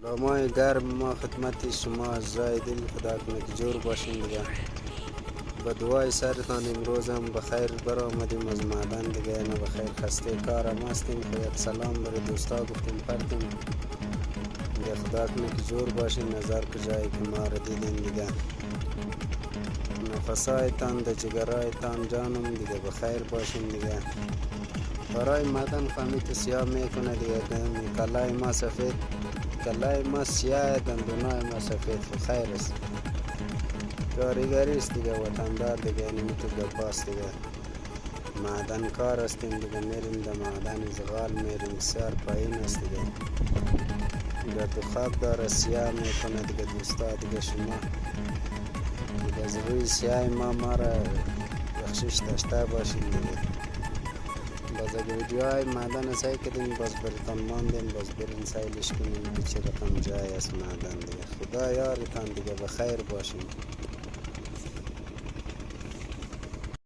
لامای گرم ما خدمت شما از جای دل خدا کنه که جور باشین دیگه. با دعای سرتان امروز هم بخیر برآمدیم از معدن دیگه، نه بخیر خسته کار هم هستیم. خیلی سلام برای دوستا گفتیم پرتیم دیگه. خدا کنه که جور باشین نظر کجایی که ما را دیدین دیگه. نفسایتان در جگرایتان جانم دیگه بخیر باشین دیگه. برای معدن فهمید سیاه میکنه دیگه. کلای ما سفید، کلای ما سیاه، دندونای ما سفید. خیر است، کاریگری است دیگه، وطندار دیگه، نمیتو گباست دیگه. معدن کار هستیم دیگه، میریم در معدن زغال میریم، بسیار پایین است دیگه. دیگه تو خواب داره سیاه میکنه دیگه دوستا دیگه. شما دیگه از روی سیاه ما را بخشش داشته باشین دیگه. باز اگه ویدیوهای معدن سعی کردیم باز برتان ماندیم، باز برین سیلش کنیم که چه رقم جای است معدن دیگه. خدا یارتان دیگه، بخیر باشین.